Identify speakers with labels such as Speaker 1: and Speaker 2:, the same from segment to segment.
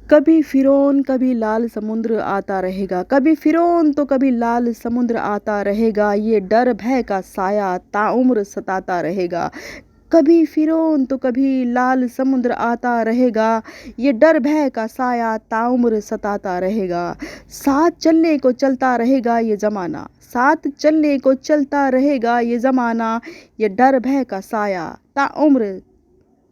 Speaker 1: कभी फ़िरौन कभी लाल समुद्र आता रहेगा, कभी फ़िरौन तो कभी लाल समुद्र आता रहेगा, ये डर भय का साया ताउम्र सताता रहेगा। कभी फ़िरौन तो कभी लाल समुद्र आता रहेगा, ये डर भय का साया ताउम्र सताता रहेगा। साथ चलने को चलता रहेगा ये ज़माना, साथ चलने को चलता रहेगा ये ज़माना, ये डर भय का साया ताउम्र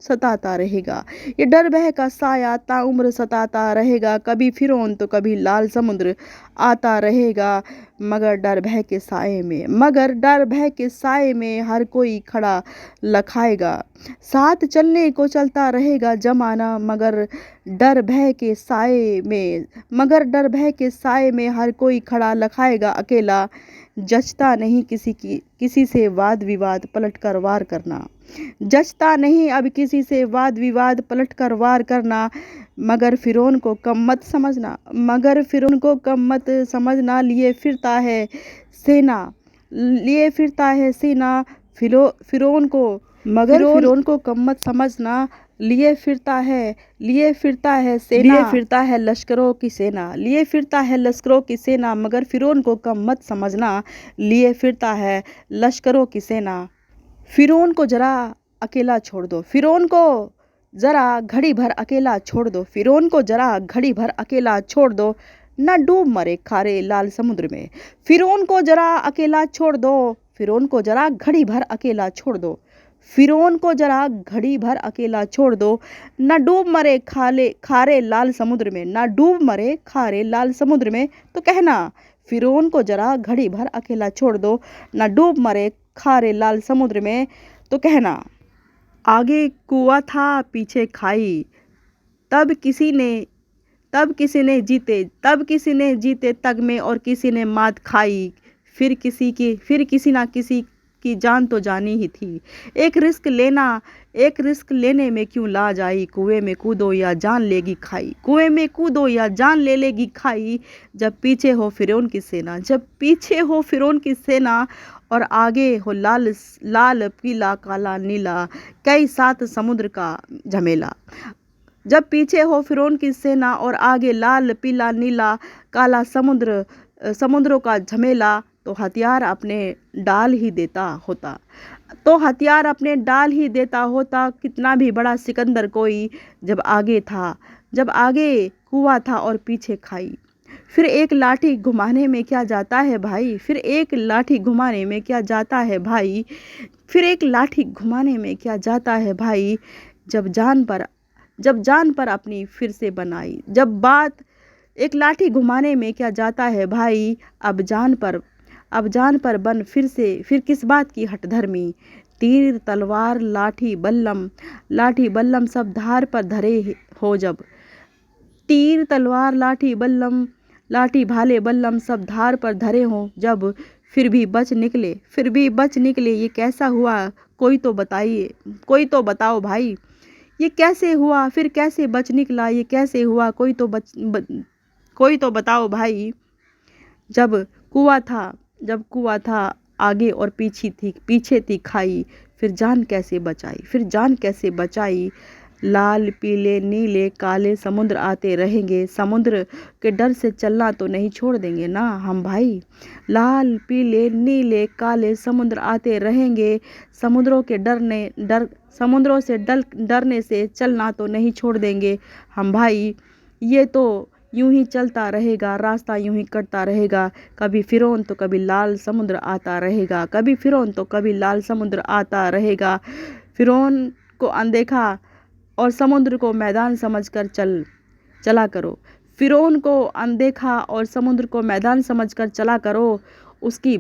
Speaker 1: सताता रहेगा। ये डर भय का साया ताउम्र सताता रहेगा। कभी फ़िरौन तो कभी लाल समुद्र आता रहेगा, मगर डर भय के साए में, मगर डर भय के साए में हर कोई खड़ा लखाएगा। साथ चलने को चलता रहेगा ज़माना, मगर डर भय के साए में, मगर डर भय के साए में हर कोई खड़ा लखाएगा अकेला। जचता नहीं किसी से वाद विवाद पलट कर वार करना, जचता नहीं अब किसी से वाद विवाद पलट कर वार करना। मगर फ़िरौन को कम मत समझना, मगर फ़िरौन को कम मत समझना, लिए फिरता है सेना, लिए फिरता है सेना फ़िरौन को, मगर फ़िरौन को कम मत समझना, लिए फिरता है सेना, लिए फिरता है लश्करों की सेना, लिए फिरता है लश्करों की सेना। मगर फ़िरौन को कम मत समझना, लिए फिरता है लश्करों की सेना। फ़िरौन को ज़रा अकेला छोड़ दो, फ़िरौन को ज़रा घड़ी भर अकेला छोड़ दो, फ़िरौन को ज़रा घड़ी भर अकेला छोड़ दो, न डूब मरे खारे लाल समुद्र में। फ़िरौन को ज़रा अकेला छोड़ दो, फ़िरौन को ज़रा घड़ी भर अकेला छोड़ दो, फ़िरौन को ज़रा घड़ी भर अकेला छोड़ दो, न डूब मरे खारे लाल समुद्र में, न डूब मरे खारे लाल समुद्र में। तो कहना फ़िरौन को ज़रा घड़ी भर अकेला छोड़ दो, न डूब मरे खारे लाल समुद्र में। तो कहना आगे कुआं था पीछे खाई, तब किसी ने जीते तग में और किसी ने मात खाई। फिर किसी ना किसी की जान तो जानी ही थी। एक रिस्क लेने में क्यों लाज आई, कुएं में कूदो या जान लेगी खाई, कुएं में कूदो या जान ले लेगी खाई। जब पीछे हो फ़िरौन की सेना, जब पीछे हो फ़िरौन की सेना, और आगे हो लाल पीला काला नीला, कई सात समुद्र का झमेला। जब पीछे हो फ़िरौन की सेना और आगे लाल पीला नीला काला समुद्रों का झमेला, तो हथियार अपने डाल ही देता होता, तो हथियार अपने डाल ही देता होता। कितना भी बड़ा सिकंदर कोई, जब आगे कुआं था और पीछे खाई। फिर एक लाठी घुमाने में क्या जाता है भाई, फिर एक लाठी घुमाने में क्या जाता है भाई, फिर एक लाठी घुमाने में क्या जाता है भाई। जब जान पर अपनी फिर से बनाई, जब बात एक लाठी घुमाने में क्या जाता है भाई। अब जान पर बन फिर किस बात की हठधर्मी। तीर तलवार लाठी बल्लम सब धार पर धरे हो जब, तीर तलवार लाठी भाले बल्लम सब धार पर धरे हों जब, फिर भी बच निकले ये कैसा हुआ, कोई तो बताओ भाई। ये कैसे हुआ, फिर कैसे बच निकला, ये कैसे हुआ, कोई तो बताओ भाई। जब कुआं था आगे और पीछे थी खाई, फिर जान कैसे बचाई। लाल पीले नीले काले समुद्र आते रहेंगे, समुद्र के डर से चलना तो नहीं छोड़ देंगे ना हम भाई। लाल पीले नीले काले समुद्र आते रहेंगे, समुद्रों से डरने से चलना तो नहीं छोड़ देंगे हम भाई। ये तो यूं ही चलता रहेगा, रास्ता यूं ही कटता रहेगा। कभी फ़िरौन तो कभी लाल समुद्र आता रहेगा, कभी फ़िरौन तो कभी लाल समुद्र आता रहेगा। फ़िरौन को अनदेखा और समुद्र को मैदान समझकर चला करो, फ़िरौन को अनदेखा और समुद्र को मैदान समझकर चला करो। उसकी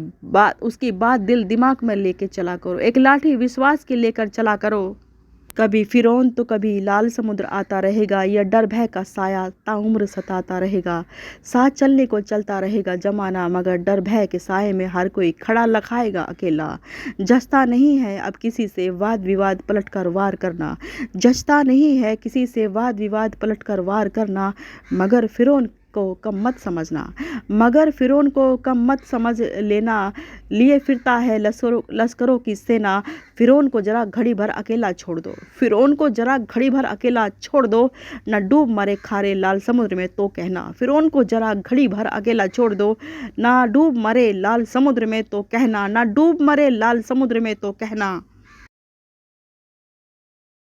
Speaker 1: बात दिल दिमाग में लेके चला करो, एक लाठी विश्वास की लेकर चला करो। कभी फ़िरौन तो कभी लाल समुद्र आता रहेगा, यह डर भय का साया ताउम्र सताता रहेगा। साथ चलने को चलता रहेगा ज़माना, मगर डर भय के साए में हर कोई खड़ा लखाएगा अकेला। जचता नहीं है अब किसी से वाद विवाद पलट कर वार करना, जचता नहीं है किसी से वाद विवाद पलट कर वार करना। मगर फ़िरौन को कम मत समझना, मगर फ़िरौन को कम मत समझ लेना। लिए फिरता है लश्करों की सेना, फ़िरौन को ज़रा घड़ी भर अकेला छोड़ दो, फ़िरौन को ज़रा घड़ी भर अकेला छोड़ दो, न डूब मरे खारे लाल समुद्र में तो कहना। फ़िरौन को ज़रा घड़ी भर अकेला छोड़ दो, ना डूब मरे लाल समुद्र में तो कहना, ना डूब मरे लाल समुद्र में तो कहना।